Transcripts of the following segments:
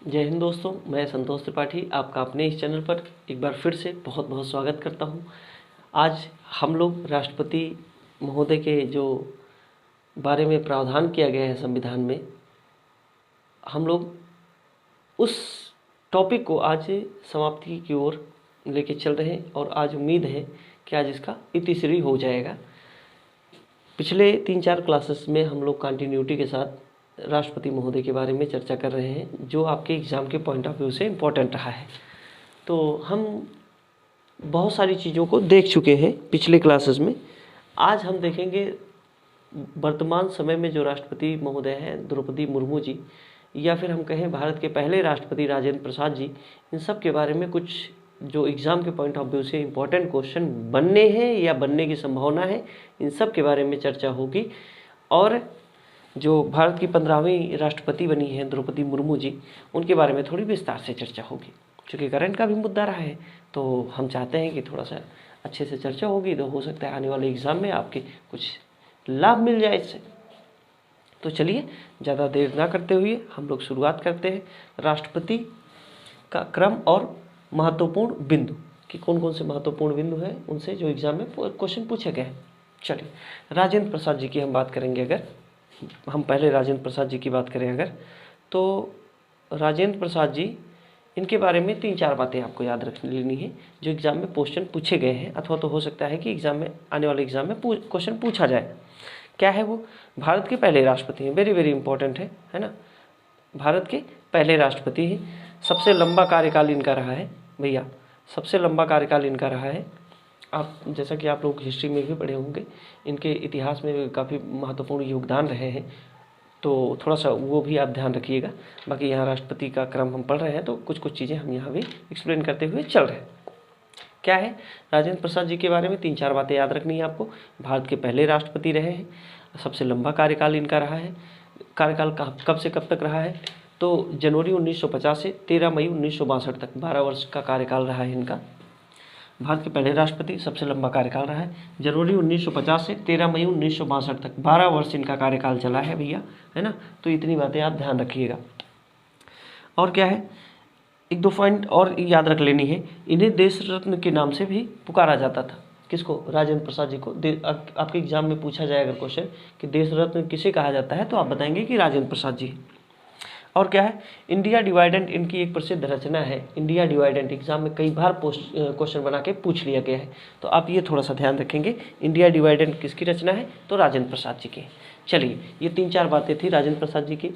जय हिंद दोस्तों, मैं संतोष त्रिपाठी आपका अपने इस चैनल पर एक बार फिर से बहुत बहुत स्वागत करता हूं। आज हम लोग राष्ट्रपति महोदय के जो बारे में प्रावधान किया गया है संविधान में, हम लोग उस टॉपिक को आज समाप्ति की ओर लेके चल रहे हैं और आज उम्मीद है कि आज इसका इतिश्री हो जाएगा। पिछले 3-4 क्लासेस में हम लोग कंटिन्यूटी के साथ राष्ट्रपति महोदय के बारे में चर्चा कर रहे हैं, जो आपके एग्ज़ाम के पॉइंट ऑफ व्यू से इम्पोर्टेंट रहा है। तो हम बहुत सारी चीज़ों को देख चुके हैं पिछले क्लासेस में। आज हम देखेंगे वर्तमान समय में जो राष्ट्रपति महोदय हैं द्रौपदी मुर्मू जी, या फिर हम कहें भारत के पहले राष्ट्रपति राजेंद्र प्रसाद जी, इन सब के बारे में कुछ जो एग्ज़ाम के पॉइंट ऑफ व्यू से इम्पोर्टेंट क्वेश्चन बनने हैं या बनने की संभावना है, इन सब के बारे में चर्चा होगी। और जो भारत की 15वीं राष्ट्रपति बनी है द्रौपदी मुर्मू जी, उनके बारे में थोड़ी विस्तार से चर्चा होगी। चूँकि करंट का भी मुद्दा रहा है तो हम चाहते हैं कि थोड़ा सा अच्छे से चर्चा होगी, तो हो सकता है आने वाले एग्ज़ाम में आपके कुछ लाभ मिल जाए इससे। तो चलिए ज़्यादा देर ना करते हुए हम लोग शुरुआत करते हैं राष्ट्रपति का क्रम और महत्वपूर्ण बिंदु कि कौन कौन से महत्वपूर्ण बिंदु हैं उनसे जो एग्ज़ाम में क्वेश्चन पूछे गए हैं। चलिए, राजेंद्र प्रसाद जी की हम बात करेंगे। अगर हम पहले राजेंद्र प्रसाद जी की बात करें अगर, तो राजेंद्र प्रसाद जी, इनके बारे में 3-4 बातें आपको याद रख लेनी है जो एग्ज़ाम में क्वेश्चन पूछे गए हैं, अथवा तो हो सकता है कि एग्ज़ाम में आने वाले एग्ज़ाम में क्वेश्चन पूछा जाए। क्या है वो? भारत के पहले राष्ट्रपति हैं, वेरी वेरी इंपॉर्टेंट है ना। भारत के पहले राष्ट्रपति हैं, सबसे लंबा कार्यकाल इनका रहा है भैया, सबसे लंबा कार्यकाल इनका रहा है। आप जैसा कि आप लोग हिस्ट्री में भी पढ़े होंगे, इनके इतिहास में काफ़ी महत्वपूर्ण योगदान रहे हैं, तो थोड़ा सा वो भी आप ध्यान रखिएगा। बाकी यहाँ राष्ट्रपति का क्रम हम पढ़ रहे हैं तो कुछ कुछ चीज़ें हम यहाँ भी एक्सप्लेन करते हुए चल रहे हैं। क्या है राजेंद्र प्रसाद जी के बारे में 3-4 बातें याद रखनी है आपको। भारत के पहले राष्ट्रपति रहे हैं, सबसे लंबा कार्यकाल इनका रहा है। कार्यकाल कब से कब तक रहा है? तो जनवरी 1950 से 13 मई 1962 तक 12 वर्ष का कार्यकाल रहा है इनका। भारत के पहले राष्ट्रपति, सबसे लंबा कार्यकाल रहा है, जनवरी 1950 से 13 मई 1962 तक 12 वर्ष इनका कार्यकाल चला है भैया, है ना। तो इतनी बातें आप ध्यान रखिएगा। और क्या है, 1-2 पॉइंट और याद रख लेनी है। इन्हें देश रत्न के नाम से भी पुकारा जाता था। किसको? राजेंद्र प्रसाद जी को। आपके एग्जाम में पूछा जाएगा क्वेश्चन कि देश रत्न किसे कहा जाता है, तो आप बताएंगे कि राजेंद्र प्रसाद जी। और क्या है, इंडिया डिवाइडेंट इनकी एक प्रसिद्ध रचना है। इंडिया डिवाइडेंट एग्जाम में कई बार क्वेश्चन बना के पूछ लिया गया है, तो आप ये थोड़ा सा ध्यान रखेंगे। इंडिया डिवाइडेंट किसकी रचना है? तो राजेंद्र प्रसाद जी की। चलिए, ये 3-4 बातें थी राजेंद्र प्रसाद जी की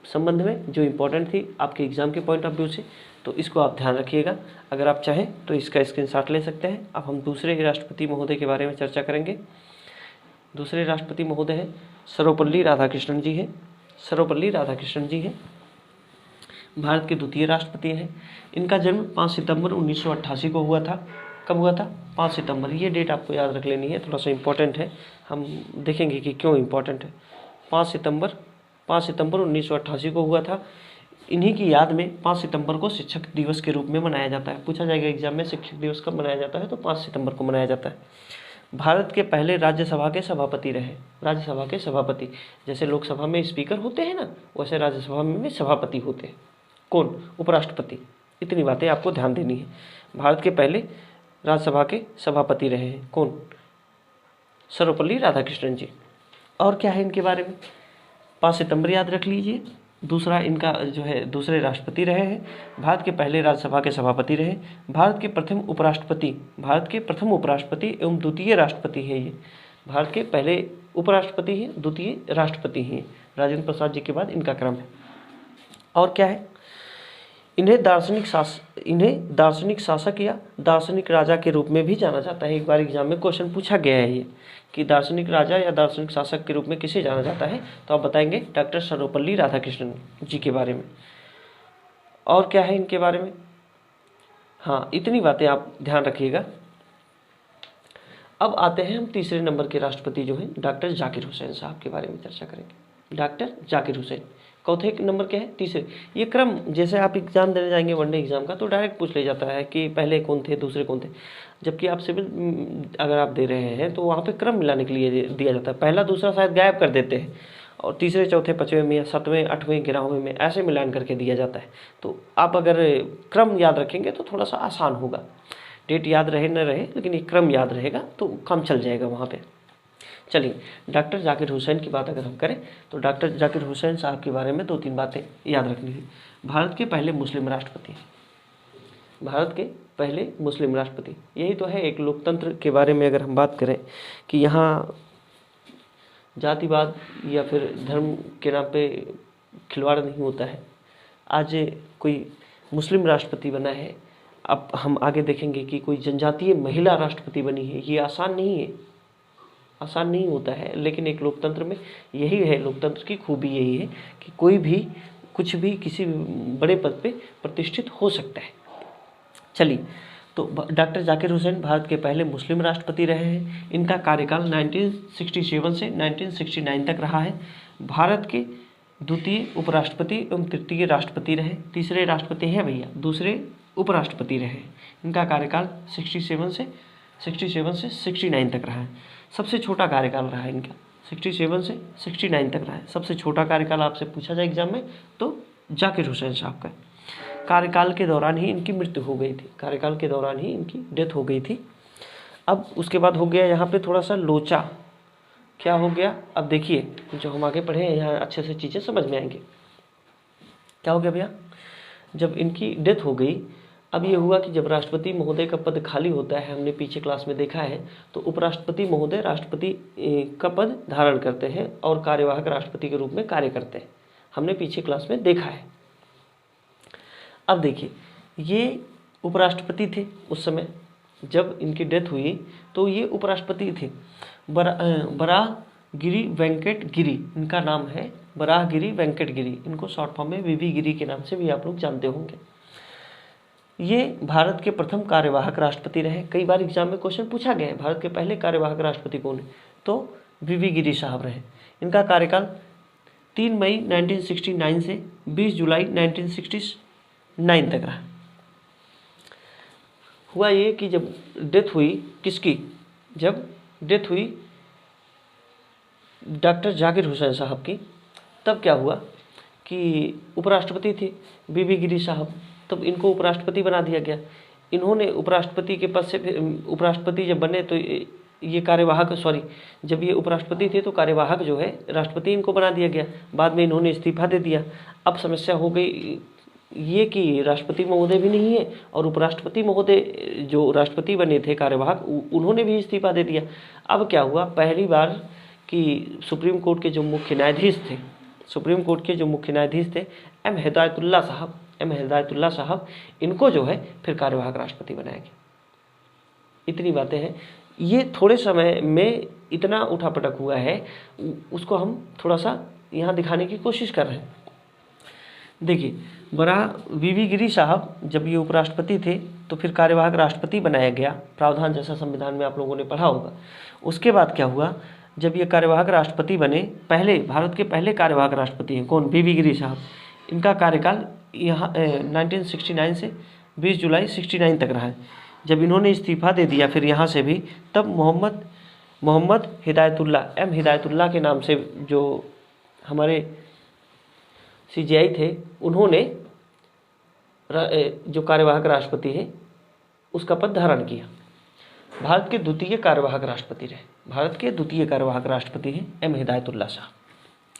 संबंध में जो इम्पोर्टेंट थी आपके एग्ज़ाम के पॉइंट ऑफ व्यू से, तो इसको आप ध्यान रखिएगा। अगर आप चाहें तो इसका स्क्रीनशॉट ले सकते हैं। अब हम दूसरे राष्ट्रपति महोदय के बारे में चर्चा करेंगे। दूसरे राष्ट्रपति महोदय हैं सर्वपल्ली राधाकृष्णन जी हैं। सर्वपल्ली राधाकृष्णन जी हैं, भारत के द्वितीय राष्ट्रपति हैं। इनका जन्म 5 सितंबर 1988 को हुआ था। कब हुआ था? 5 सितंबर। ये डेट आपको याद रख लेनी है, थोड़ा सा इम्पोर्टेंट है, हम देखेंगे कि क्यों इम्पोर्टेंट है। 5 सितंबर 1988 को हुआ था। इन्हीं की याद में 5 सितंबर को शिक्षक दिवस के रूप में मनाया जाता है। पूछा जाएगा एग्जाम में शिक्षक दिवस कब मनाया जाता है, तो 5 सितंबर को मनाया जाता है। भारत के पहले राज्यसभा के सभापति रहे। राज्यसभा के सभापति, जैसे लोकसभा में स्पीकर होते हैं ना, वैसे राज्यसभा में भी सभापति होते हैं। कौन? उपराष्ट्रपति। इतनी बातें आपको ध्यान देनी है। भारत के पहले राज्यसभा के सभापति रहे हैं। कौन? सर्वपल्ली राधाकृष्णन जी। और क्या है इनके बारे में? 5 सितंबर याद रख लीजिए। दूसरा इनका जो है दूसरे राष्ट्रपति रहे हैं। भारत के पहले राज्यसभा के सभापति रहे। भारत के प्रथम उपराष्ट्रपति एवं द्वितीय राष्ट्रपति है ये। भारत के पहले उपराष्ट्रपति हैं, द्वितीय राष्ट्रपति हैं। राजेंद्र प्रसाद जी के बाद इनका क्रम है। और क्या है, इन्हें दार्शनिक शासक या दार्शनिक राजा के रूप में भी जाना जाता है। एक बार एग्जाम में क्वेश्चन पूछा गया है ये कि दार्शनिक राजा या दार्शनिक शासक के रूप में किसे जाना जाता है, तो आप बताएंगे डॉक्टर सर्वपल्ली राधाकृष्णन जी के बारे में। और क्या है इनके बारे में? हाँ, इतनी बातें आप ध्यान रखिएगा। अब आते हैं हम तीसरे नंबर के राष्ट्रपति जो हैं डॉक्टर जाकिर हुसैन साहब के बारे में चर्चा करेंगे। डॉक्टर जाकिर हुसैन चौथे नंबर के हैं, तीसरे। ये क्रम जैसे आप एग्जाम देने जाएंगे वनडे एग्जाम का, तो डायरेक्ट पूछ लिया जाता है कि पहले कौन थे, दूसरे कौन थे। जबकि आप सिविल अगर आप दे रहे हैं तो वहाँ पे क्रम मिलाने के लिए दिया जाता है। पहला दूसरा शायद गायब कर देते हैं और तीसरे चौथे पाँचवें में या सातवें आठवें 11वें में ऐसे मिलान करके दिया जाता है। तो आप अगर क्रम याद रखेंगे तो थोड़ा सा आसान होगा। डेट याद रहे न रहे, लेकिन ये क्रम याद रहेगा तो काम चल जाएगा वहाँ पे। चलिए, डॉक्टर जाकिर हुसैन की बात अगर हम करें तो डॉक्टर जाकिर हुसैन साहब के बारे में 2-3 बातें याद रखनी है। भारत के पहले मुस्लिम राष्ट्रपति, भारत के पहले मुस्लिम राष्ट्रपति। यही तो है एक लोकतंत्र के बारे में अगर हम बात करें कि यहाँ जातिवाद या फिर धर्म के नाम पे खिलवाड़ नहीं होता है। आज कोई मुस्लिम राष्ट्रपति बना है, अब हम आगे देखेंगे कि कोई जनजातीय महिला राष्ट्रपति बनी है। ये आसान नहीं है, आसान नहीं होता है, लेकिन एक लोकतंत्र में यही है, लोकतंत्र की खूबी यही है कि कोई भी कुछ भी किसी बड़े पद पे प्रतिष्ठित हो सकता है। चलिए, तो डॉक्टर जाकिर हुसैन भारत के पहले मुस्लिम राष्ट्रपति रहे हैं। इनका कार्यकाल 1967 से 1969 तक रहा है। भारत के द्वितीय उपराष्ट्रपति एवं तृतीय राष्ट्रपति रहे। तीसरे राष्ट्रपति हैं भैया, दूसरे उपराष्ट्रपति रहे। इनका कार्यकाल 67 से 69 तक रहा है। सबसे छोटा कार्यकाल रहा है इनका, 67 से 69 तक रहा है। सबसे छोटा कार्यकाल आपसे पूछा जाए एग्जाम में तो जाकिर हुसैन साहब का। कार्यकाल के दौरान ही इनकी मृत्यु हो गई थी, कार्यकाल के दौरान ही इनकी डेथ हो गई थी। अब उसके बाद हो गया यहाँ पे थोड़ा सा लोचा, क्या हो गया? अब देखिए, जो हम आगे पढ़े हैं यहाँ अच्छे से चीज़ें समझ में आएंगी। क्या हो गया भैया? जब इनकी डेथ हो गई, अब ये हुआ कि जब राष्ट्रपति महोदय का पद खाली होता है, हमने पीछे क्लास में देखा है, तो उपराष्ट्रपति महोदय राष्ट्रपति का पद धारण करते हैं और कार्यवाहक राष्ट्रपति के रूप में कार्य करते हैं। हमने पीछे क्लास में देखा है। अब देखिए, ये उपराष्ट्रपति थे उस समय जब इनकी डेथ हुई, तो ये उपराष्ट्रपति थे। बराहगिरी वेंकट गिरी इनका नाम है, बराहगिरी वेंकट गिरी। इनको शॉर्ट फॉर्म में वीवी गिरी के नाम से भी आप लोग जानते होंगे। ये भारत के प्रथम कार्यवाहक राष्ट्रपति रहे। कई बार एग्जाम में क्वेश्चन पूछा गया है, भारत के पहले कार्यवाहक राष्ट्रपति कौन है? तो वीवी गिरी साहब रहे। इनका कार्यकाल 3 मई 1969 से 20 जुलाई 1969 तक रहा। हुआ ये कि जब डेथ हुई किसकी, जब डेथ हुई डॉक्टर जाकिर हुसैन साहब की, तब क्या हुआ कि उपराष्ट्रपति थे वीवी गिरी साहब, तब इनको उपराष्ट्रपति बना दिया गया। इन्होंने उपराष्ट्रपति के पद से, उपराष्ट्रपति जब बने तो ये कार्यवाहक, जब ये उपराष्ट्रपति थे तो कार्यवाहक जो है राष्ट्रपति इनको बना दिया गया। बाद में इन्होंने इस्तीफा दे दिया। अब समस्या हो गई ये कि राष्ट्रपति महोदय भी नहीं है और उपराष्ट्रपति महोदय जो राष्ट्रपति बने थे कार्यवाहक, उन्होंने भी इस्तीफा दे दिया। अब क्या हुआ, पहली बार कि सुप्रीम कोर्ट के जो मुख्य न्यायाधीश थे, सुप्रीम कोर्ट के जो मुख्य न्यायाधीश थे एम हिदायतुल्लाह साहब, इनको जो है फिर कार्यवाहक राष्ट्रपति बनाया गया। इतनी बातें हैं। ये थोड़े समय में इतना उठापटक हुआ है, उसको हम थोड़ा सा यहाँ दिखाने की कोशिश कर रहे हैं। देखिए, वीवी गिरी साहब जब ये उपराष्ट्रपति थे तो फिर कार्यवाहक राष्ट्रपति बनाया गया, प्रावधान जैसा संविधान में आप लोगों ने पढ़ा होगा। उसके बाद क्या हुआ, जब ये कार्यवाहक राष्ट्रपति बने, पहले भारत के पहले कार्यवाहक राष्ट्रपति हैं कौन? वीवी गिरी साहब। इनका कार्यकाल यहाँ 1969 से 20 जुलाई 69 तक रहा है। जब इन्होंने इस्तीफा दे दिया फिर यहाँ से भी, तब मोहम्मद हिदायतुल्लाह, एम हिदायतुल्लाह के नाम से जो हमारे CJI थे, उन्होंने जो कार्यवाहक राष्ट्रपति है उसका पद धारण किया। भारत के द्वितीय कार्यवाहक राष्ट्रपति रहे, भारत के द्वितीय कार्यवाहक राष्ट्रपति हैं एम हिदायतुल्लाह साहब।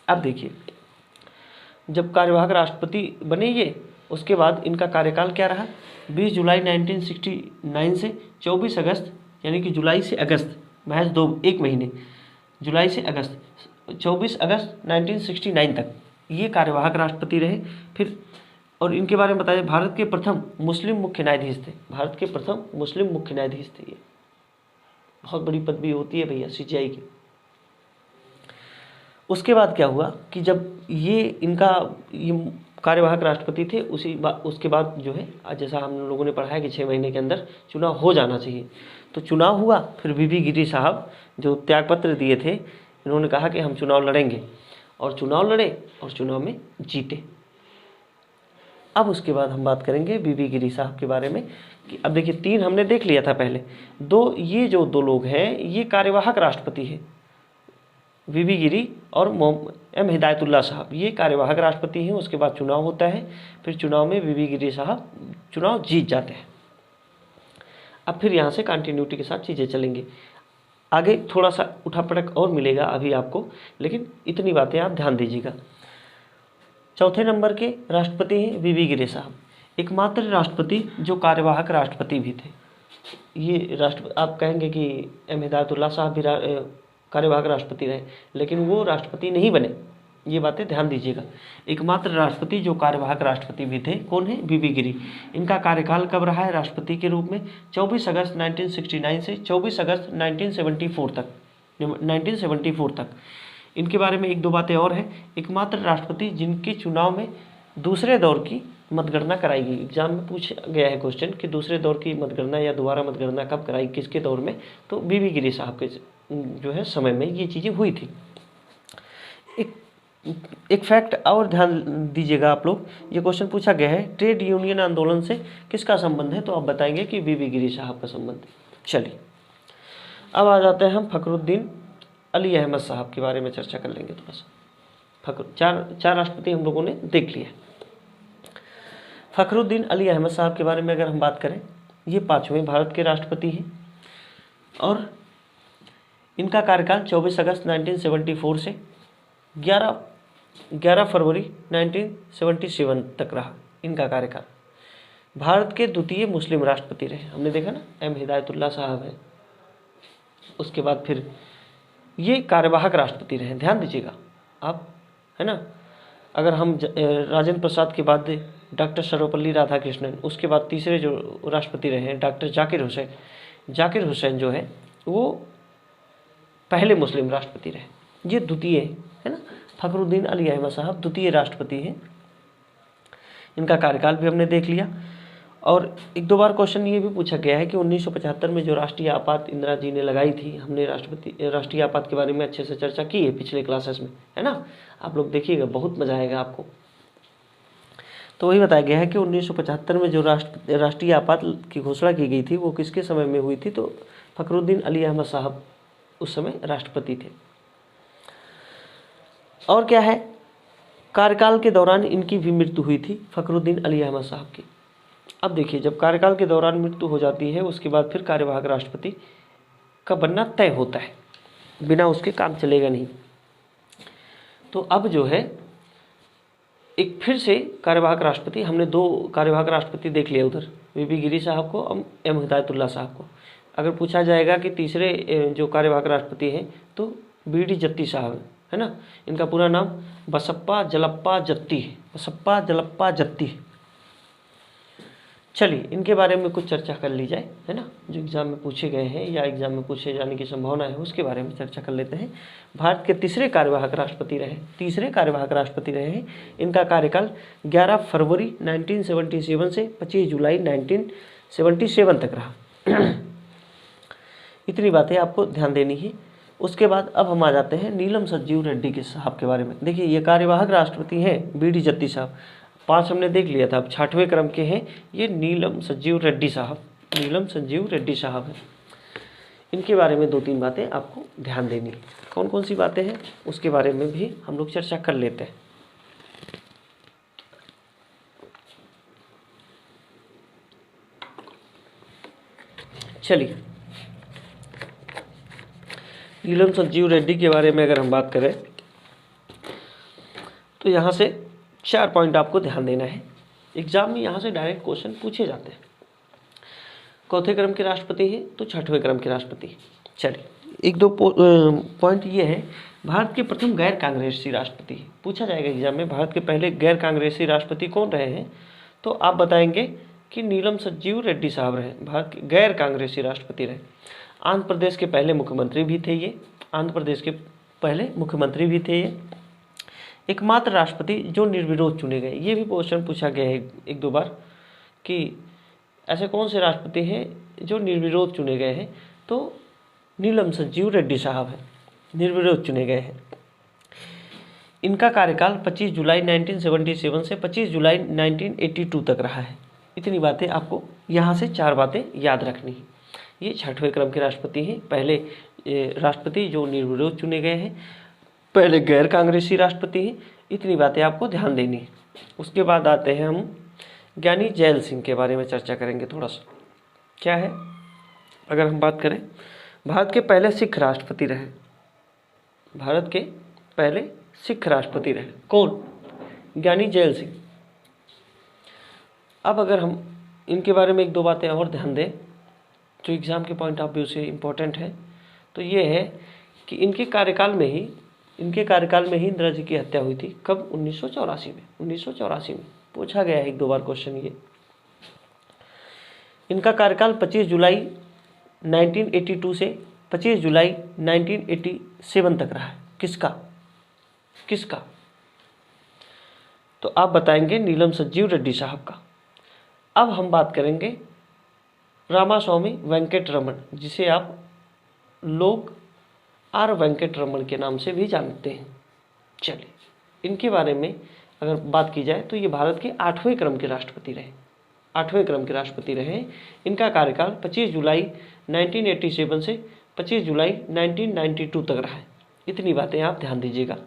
अब देखिए, जब कार्यवाहक राष्ट्रपति बने ये, उसके बाद इनका कार्यकाल क्या रहा, 20 जुलाई 1969 से 24 अगस्त, यानी कि जुलाई से अगस्त, महज 1 महीने, जुलाई से अगस्त, 24 अगस्त 1969 तक ये कार्यवाहक राष्ट्रपति रहे। फिर और इनके बारे में बताया, भारत के प्रथम मुस्लिम मुख्य न्यायाधीश थे, भारत के प्रथम मुस्लिम मुख्य न्यायाधीश थे। ये बहुत बड़ी पदवी होती है भैया CJI की। उसके बाद क्या हुआ कि जब ये कार्यवाहक राष्ट्रपति थे, उसके बाद जो है, जैसा हम लोगों ने पढ़ा है कि 6 महीने के अंदर चुनाव हो जाना चाहिए, तो चुनाव हुआ। फिर वीवी गिरी साहब जो त्यागपत्र दिए थे, इन्होंने कहा कि हम चुनाव लड़ेंगे, और चुनाव लड़े और चुनाव में जीते। अब उसके बाद हम बात करेंगे वीवी गिरी साहब के बारे में कि अब देखिए, 3 हमने देख लिया था पहले, ये जो 2 लोग हैं ये कार्यवाहक राष्ट्रपति है, वीवी गिरी और एम हिदायतुल्लाह साहब, ये कार्यवाहक राष्ट्रपति हैं। उसके बाद चुनाव होता है, फिर चुनाव में वीवी गिरी साहब चुनाव जीत जाते हैं। अब फिर यहाँ से कंटिन्यूटी के साथ चीज़ें चलेंगी। आगे थोड़ा सा उठापटक और मिलेगा अभी आपको, लेकिन इतनी बातें आप ध्यान दीजिएगा। चौथे नंबर के राष्ट्रपति हैं वीवी गिरी साहब, एकमात्र राष्ट्रपति जो कार्यवाहक राष्ट्रपति भी थे। ये आप कहेंगे कि एम हिदायतुल्लाह साहब भी कार्यवाहक राष्ट्रपति रहे, लेकिन वो राष्ट्रपति नहीं बने। ये बातें ध्यान दीजिएगा। एकमात्र राष्ट्रपति जो कार्यवाहक राष्ट्रपति भी थे कौन है? वीवी गिरी। इनका कार्यकाल कब रहा है राष्ट्रपति के रूप में? 24 अगस्त 1969 से 24 अगस्त 1974 तक। इनके बारे में एक दो बातें और हैं। एकमात्र राष्ट्रपति जिनके चुनाव में दूसरे दौर की मतगणना कराई गई। एग्जाम में पूछा गया है क्वेश्चन कि दूसरे दौर की मतगणना या दोबारा मतगणना कब कराई, किसके दौर में? तो वीवी गिरी साहब के जो है समय में ये चीज़ें हुई थी। एक फैक्ट और ध्यान दीजिएगा आप लोग, ये क्वेश्चन पूछा गया है ट्रेड यूनियन आंदोलन से किसका संबंध है? तो आप बताएंगे कि वीवी गिरी साहब का संबंध है। चलिए अब आ जाते हैं हम फखरुद्दीन अली अहमद साहब के बारे में चर्चा कर लेंगे थोड़ा सा। चार राष्ट्रपति हम लोगों ने देख लिया। फखरुद्दीन अली अहमद साहब के बारे में अगर हम बात करें, ये 5वें भारत के राष्ट्रपति हैं और इनका कार्यकाल 24 अगस्त 1974 से 11 फरवरी 1977 तक रहा इनका कार्यकाल। भारत के द्वितीय मुस्लिम राष्ट्रपति रहे। हमने देखा ना, एम हिदायतुल्लाह साहब है, उसके बाद फिर ये कार्यवाहक राष्ट्रपति रहे। ध्यान दीजिएगा आप, है ना। अगर हम राजेंद्र प्रसाद के बाद डॉक्टर सर्वपल्ली राधाकृष्णन, उसके बाद तीसरे जो राष्ट्रपति रहे हैं डॉक्टर जाकिर हुसैन जो है वो पहले मुस्लिम राष्ट्रपति रहे, ये द्वितीय है ना। फखरुद्दीन अली अहमद साहब द्वितीय राष्ट्रपति हैं। इनका कार्यकाल भी हमने देख लिया। और एक दो बार क्वेश्चन ये भी पूछा गया है कि 1975 में जो राष्ट्रीय आपात इंदिरा जी ने लगाई थी, हमने राष्ट्रीय आपात के बारे में अच्छे से चर्चा की है पिछले क्लासेस में, है ना। आप लोग देखिएगा, बहुत मजा आएगा आपको। तो वही बताया गया है कि 1975 में जो राष्ट्रीय आपात की घोषणा की गई थी वो किसके समय में हुई थी? तो फखरुद्दीन अली अहमद साहब उस समय राष्ट्रपति थे। और क्या है, कार्यकाल के दौरान इनकी भी मृत्यु हुई थी, फखरुद्दीन अली अहमद साहब की। अब देखिए, जब कार्यकाल के दौरान मृत्यु हो जाती है उसके बाद फिर कार्यवाहक राष्ट्रपति का बनना तय होता है, बिना उसके काम चलेगा नहीं। तो अब जो है एक फिर से कार्यवाहक राष्ट्रपति, हमने 2 कार्यवाहक राष्ट्रपति देख लिया उधर, वीवी गिरी साहब को, एम हिदायतुल्लाह साहब को। अगर पूछा जाएगा कि तीसरे जो कार्यवाहक राष्ट्रपति हैं तो बीडी जत्ती साहब है ना। इनका पूरा नाम बसप्पा जलप्पा जत्ती है, बसप्पा जलप्पा जत्ती। चलिए इनके बारे में कुछ चर्चा कर ली जाए, है ना, जो एग्जाम में पूछे गए हैं या एग्जाम में पूछे जाने की संभावना है उसके बारे में चर्चा कर लेते हैं। भारत के तीसरे कार्यवाहक राष्ट्रपति रहे हैं। इनका कार्यकाल 11 फरवरी 1977 से 25 जुलाई 1977 तक रहा। इतनी बातें आपको ध्यान देनी है। उसके बाद अब हम आ जाते हैं नीलम संजीव रेड्डी के साहब के बारे में। देखिए, ये कार्यवाहक राष्ट्रपति हैं बीडी जत्ती साहब, 5 हमने देख लिया था, अब 6वें क्रम के हैं ये नीलम संजीव रेड्डी साहब हैं। इनके बारे में 2-3 बातें आपको ध्यान देनी है। कौन कौन सी बातें हैं उसके बारे में भी हम लोग चर्चा कर लेते हैं। चलिए, नीलम संजीव रेड्डी के बारे में अगर हम बात करें तो यहाँ से 4 पॉइंट आपको ध्यान देना है। एग्जाम में यहाँ से डायरेक्ट क्वेश्चन पूछे जाते हैं। चौथे क्रम के राष्ट्रपति हैं तो 6वें क्रम के राष्ट्रपति। चलिए, 1-2 पॉइंट ये है, भारत के प्रथम गैर कांग्रेसी राष्ट्रपति पूछा जाएगा एग्जाम में। भारत के पहले गैर कांग्रेसी राष्ट्रपति कौन रहे हैं? तो आप बताएंगे कि नीलम संजीव रेड्डी साहब रहे, भारत के गैर कांग्रेसी राष्ट्रपति रहे। आंध्र प्रदेश के पहले मुख्यमंत्री भी थे ये। एकमात्र राष्ट्रपति जो निर्विरोध चुने गए, ये भी क्वेश्चन पूछा गया है 1-2 बार कि ऐसे कौन से राष्ट्रपति हैं जो निर्विरोध चुने गए हैं? तो नीलम संजीव रेड्डी साहब हैं, निर्विरोध चुने गए हैं। इनका कार्यकाल 25 जुलाई 1977 से 25 जुलाई 1982 तक रहा है। इतनी बातें आपको यहाँ से 4 बातें याद रखनी है। ये 6वें क्रम के राष्ट्रपति हैं, पहले राष्ट्रपति जो निर्विरोध चुने गए हैं। पहले गैर कांग्रेसी राष्ट्रपति हैं। इतनी बातें आपको ध्यान देनी है। उसके बाद आते हैं हम ज्ञानी जैल सिंह के बारे में चर्चा करेंगे थोड़ा सा। क्या है, अगर हम बात करें, भारत के पहले सिख राष्ट्रपति रहे। भारत के पहले सिख राष्ट्रपति रहे कौन? ज्ञानी जैल सिंह। अब अगर हम इनके बारे में एक दो बातें और ध्यान दें जो एग्ज़ाम के पॉइंट ऑफ व्यू से इम्पोर्टेंट है, तो ये है कि इनके कार्यकाल में ही इंदिरा जी की हत्या हुई थी। कब? 1984 में। 1984 में पूछा गया है एक दो बार क्वेश्चन ये। इनका कार्यकाल 25 जुलाई 1982 से 25 जुलाई 1987 तक रहा है। किसका? तो आप बताएंगे नीलम संजीव रेड्डी साहब का। अब हम बात करेंगे रामास्वामी वेंकट रमन, जिसे आप लोग आर वेंकट रमन के नाम से भी जानते हैं। चलिए, इनके बारे में अगर बात की जाए तो ये भारत के 8वें क्रम के राष्ट्रपति रहे। इनका कार्यकाल 25 जुलाई 1987 से 25 जुलाई 1992 तक रहा है। इतनी बातें आप ध्यान दीजिएगा।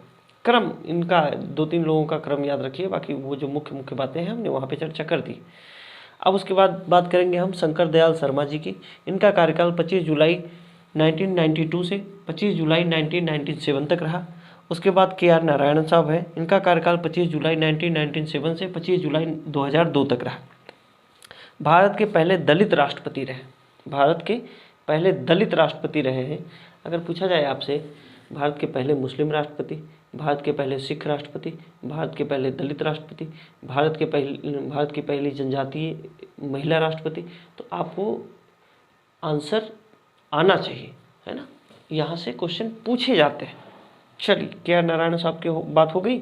क्रम इनका 2-3 लोगों का क्रम याद रखिए, बाकी वो जो मुख्य बातें हैं हमने वहाँ पे चर्चा कर दी। अब उसके बाद बात करेंगे हम शंकर दयाल शर्मा जी की। इनका कार्यकाल 25 जुलाई 1992 से 25 जुलाई 1997 तक रहा। उसके बाद के आर नारायण साहब हैं। इनका कार्यकाल 25 जुलाई 1997 से 25 जुलाई 2002 तक रहा। भारत के पहले दलित राष्ट्रपति रहे हैं। अगर पूछा जाए आपसे भारत के पहले मुस्लिम राष्ट्रपति, भारत के पहले सिख राष्ट्रपति, भारत के पहले दलित राष्ट्रपति, भारत की पहली जनजातीय महिला राष्ट्रपति, तो आपको आंसर आना चाहिए, है ना। यहाँ से क्वेश्चन पूछे जाते हैं। चलिए, के आर नारायण साहब की बात हो गई,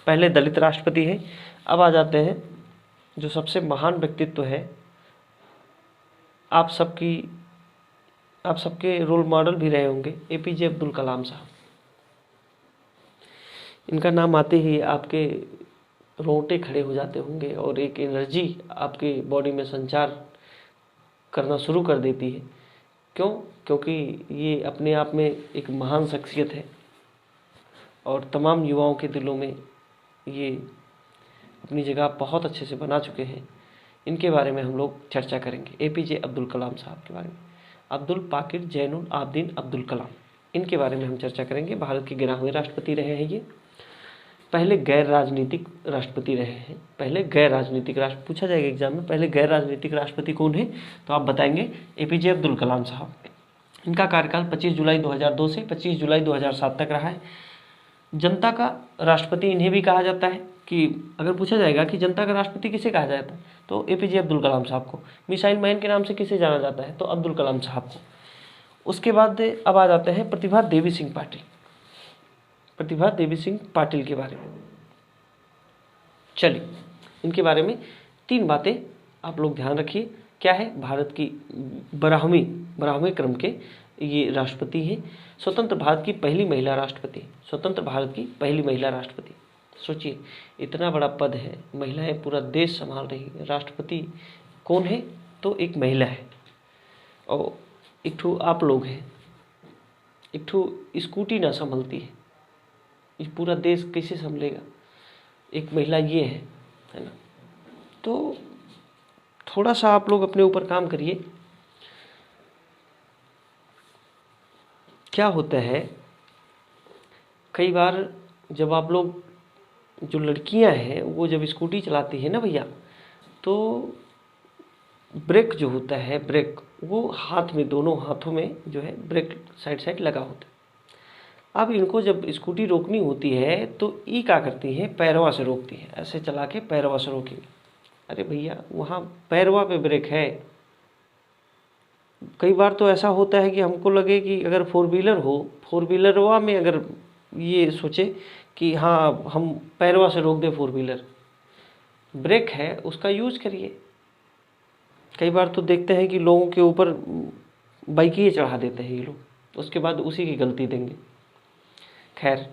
पहले दलित राष्ट्रपति हैं। अब आ जाते हैं जो सबसे महान व्यक्तित्व है, आप सबके रोल मॉडल भी रहे होंगे, एपीजे अब्दुल कलाम साहब। इनका नाम आते ही आपके रोंगटे खड़े हो जाते होंगे और एक एनर्जी आपके बॉडी में संचार करना शुरू कर देती है। क्यों? क्योंकि ये अपने आप में एक महान शख्सियत है और तमाम युवाओं के दिलों में ये अपनी जगह बहुत अच्छे से बना चुके हैं। इनके बारे में हम लोग चर्चा करेंगे, एपीजे अब्दुल कलाम साहब के बारे में। अब्दुल पाकिर जैनुल आबदीन अब्दुल कलाम, इनके बारे में हम चर्चा करेंगे। भारत के 11वें राष्ट्रपति रहे हैं ये। पहले गैर राजनीतिक राष्ट्रपति रहे हैं। पूछा जाएगा एग्जाम में, पहले गैर राजनीतिक राष्ट्रपति कौन है? तो आप बताएंगे एपीजे अब्दुल कलाम साहब। इनका कार्यकाल 25 जुलाई 2002 से 25 जुलाई 2007 तक रहा है। जनता का राष्ट्रपति इन्हें भी कहा जाता है। कि अगर पूछा जाएगा कि जनता का राष्ट्रपति किसे कहा जाता है, तो एपीजे अब्दुल कलाम साहब को। मिसाइल मैन के नाम से किसे जाना जाता है? तो अब्दुल कलाम साहब को। उसके बाद अब आ जाते हैं प्रतिभा देवी सिंह पाटिल के बारे में। चलिए, इनके बारे में 3 बातें आप लोग ध्यान रखिए। क्या है? भारत की 12वें क्रम के ये राष्ट्रपति हैं। स्वतंत्र भारत की पहली महिला राष्ट्रपति। सोचिए, इतना बड़ा पद है, महिलाएं पूरा देश संभाल रही है। राष्ट्रपति कौन है? तो एक महिला है। और एक ठो आप लोग हैं, एक ठो स्कूटी ना संभलती है, ये पूरा देश कैसे संभलेगा? एक महिला ये है ना। तो थोड़ा सा आप लोग अपने ऊपर काम करिए। क्या होता है, कई बार जब आप लोग, जो लड़कियां हैं, वो जब स्कूटी चलाती है ना भैया, तो ब्रेक जो होता है, ब्रेक वो हाथ में, दोनों हाथों में जो है ब्रेक साइड लगा होता है। अब इनको जब स्कूटी रोकनी होती है तो ये क्या करती हैं? पैरवा से रोकती हैं। ऐसे चला के पैरवा से रोकेंगे। अरे भैया, वहाँ पैरवा पे ब्रेक है। कई बार तो ऐसा होता है कि हमको लगे कि अगर 4 व्हीलर हो, 4 व्हीलरवा में अगर ये सोचे कि हाँ हम पैरवा से रोक दें 4 व्हीलर, ब्रेक है उसका यूज करिए। कई बार तो देखते हैं कि लोगों के ऊपर बाइक चढ़ा देते हैं ये लोग, उसके बाद उसी की गलती देंगे। खैर,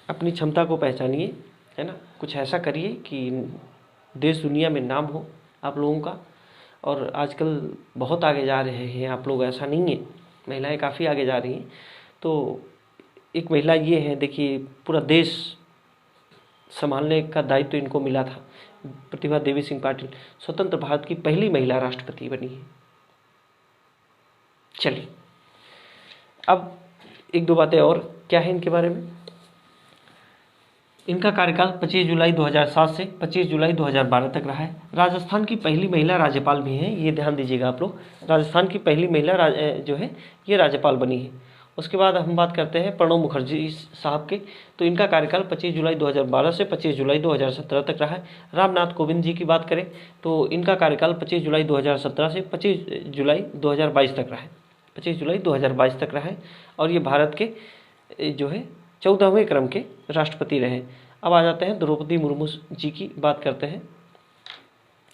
अपनी क्षमता को पहचानिए, है ना। कुछ ऐसा करिए कि देश दुनिया में नाम हो आप लोगों का। और आजकल बहुत आगे जा रहे हैं आप लोग, ऐसा नहीं है, महिलाएं काफ़ी आगे जा रही हैं। तो एक महिला ये हैं, देखिए पूरा देश संभालने का दायित्व इनको मिला था। प्रतिभा देवी सिंह पाटिल स्वतंत्र भारत की पहली महिला राष्ट्रपति बनी है। चलिए अब एक दो बातें और क्या है इनके बारे में। इनका कार्यकाल 25 जुलाई 2007 से 25 जुलाई 2012 तक रहा है। राजस्थान की पहली महिला राज्यपाल भी हैं, ये ध्यान दीजिएगा आप लोग। राजस्थान की पहली महिला जो है ये राज्यपाल बनी है। उसके बाद हम बात करते हैं प्रणब मुखर्जी साहब के। तो इनका कार्यकाल 25 जुलाई 2012 से 25 जुलाई 2017 तक रहा है। रामनाथ कोविंद जी की बात करें तो इनका कार्यकाल 25 जुलाई 2017 से 25 जुलाई 2022 तक रहा है। 25 जुलाई 2022 तक रहा है और ये भारत के जो है 14वें क्रम के राष्ट्रपति रहे। अब आ जाते हैं द्रौपदी मुर्मू जी की बात करते हैं।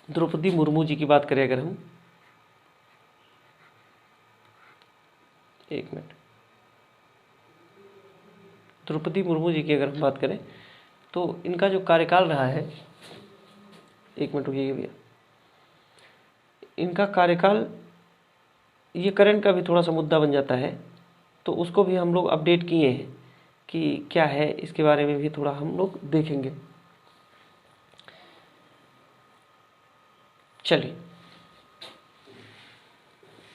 द्रौपदी मुर्मू जी की बात करें अगर हम, एक मिनट, द्रौपदी मुर्मू जी की अगर हम बात करें तो इनका जो कार्यकाल रहा है, एक मिनट रुकिए भैया, इनका कार्यकाल ये करंट का भी थोड़ा सा मुद्दा बन जाता है तो उसको भी हम लोग अपडेट किए हैं कि क्या है, इसके बारे में भी थोड़ा हम लोग देखेंगे। चलिए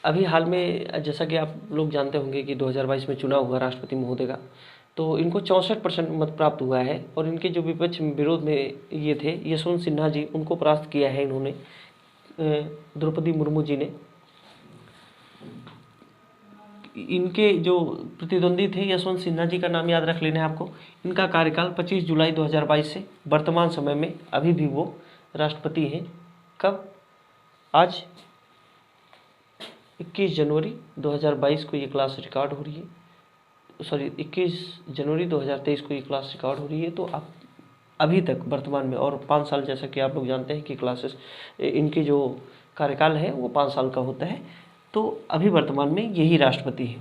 अभी हाल में जैसा कि आप लोग जानते होंगे कि 2022 में चुनाव हुआ राष्ट्रपति महोदय का, तो इनको 64% मत प्राप्त हुआ है और इनके जो विपक्ष विरोध में ये थे यशवंत सिन्हा जी, उनको परास्त किया है इन्होंने, द्रौपदी मुर्मू जी ने। इनके जो प्रतिद्वंदी थे यशवंत सिन्हा जी का नाम याद रख लेना है आपको। इनका कार्यकाल 25 जुलाई 2022 से वर्तमान समय में अभी भी वो राष्ट्रपति हैं। कब? आज 21 जनवरी 2022 को ये क्लास रिकॉर्ड हो रही है, सॉरी 21 जनवरी 2023 को ये क्लास रिकॉर्ड हो रही है। तो आप अभी तक वर्तमान में, और 5 साल जैसा कि आप लोग जानते हैं कि क्लासेस इनके जो कार्यकाल है वो 5 साल का होता है, तो अभी वर्तमान में यही राष्ट्रपति है।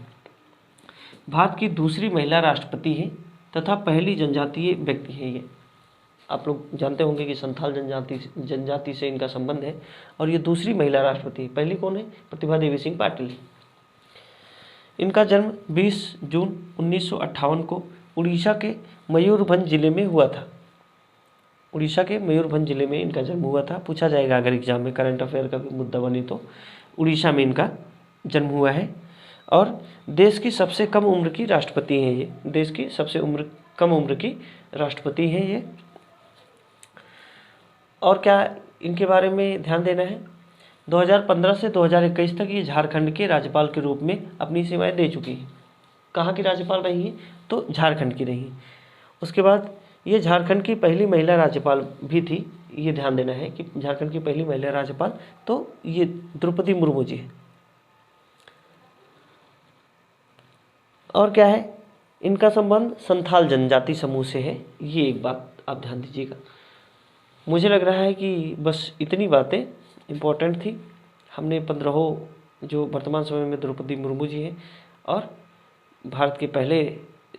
भारत की दूसरी महिला राष्ट्रपति है तथा पहली जनजातीय व्यक्ति है ये। आप लोग जानते होंगे कि संथाल जनजाति से इनका संबंध है और ये दूसरी महिला राष्ट्रपति है। पहली कौन है? प्रतिभा देवी सिंह पाटिल। इनका जन्म 20 जून 1958 को उड़ीसा के मयूरभंज जिले में हुआ था। उड़ीसा के मयूरभंज जिले में इनका जन्म हुआ था। पूछा जाएगा अगर एग्जाम में, करंट अफेयर का भी मुद्दा बने तो। उड़ीसा में इनका जन्म हुआ है और देश की सबसे कम उम्र की राष्ट्रपति हैं ये। देश की सबसे कम उम्र की राष्ट्रपति हैं ये। और क्या इनके बारे में ध्यान देना है, 2015 से 2021 तक ये झारखंड के राज्यपाल के रूप में अपनी सेवाएं दे चुकी हैं। कहाँ की राज्यपाल रही हैं? तो झारखंड की रही। उसके बाद ये झारखंड की पहली महिला राज्यपाल भी थी, ये ध्यान देना है कि झारखंड की पहली महिला राज्यपाल तो ये द्रौपदी मुर्मू जी है। और क्या है, इनका संबंध संथाल जनजाति समूह से है। ये एक बात आप ध्यान दीजिएगा। मुझे लग रहा है कि बस इतनी बातें इम्पोर्टेंट थी। हमने 15 जो वर्तमान समय में द्रौपदी मुर्मू जी हैं और भारत के पहले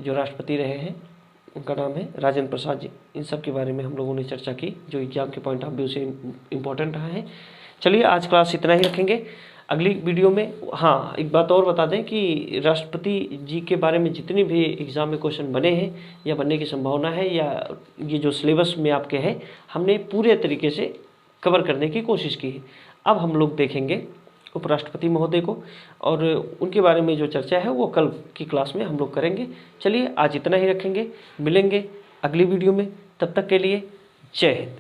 जो राष्ट्रपति रहे हैं उनका नाम है राजेंद्र प्रसाद जी, इन सब के बारे में हम लोगों ने चर्चा की जो एग्जाम के पॉइंट ऑफ व्यू से इम्पोर्टेंट रहा है। चलिए आज क्लास इतना ही रखेंगे। अगली वीडियो में हाँ एक बात और बता दें कि राष्ट्रपति जी के बारे में जितने भी एग्ज़ाम में क्वेश्चन बने हैं या बनने की संभावना है या ये जो सिलेबस में आपके है, हमने पूरे तरीके से कवर करने की कोशिश की है। अब हम लोग देखेंगे उपराष्ट्रपति महोदय को और उनके बारे में जो चर्चा है वो कल की क्लास में हम लोग करेंगे। चलिए आज इतना ही रखेंगे, मिलेंगे अगली वीडियो में। तब तक के लिए जय हिंद।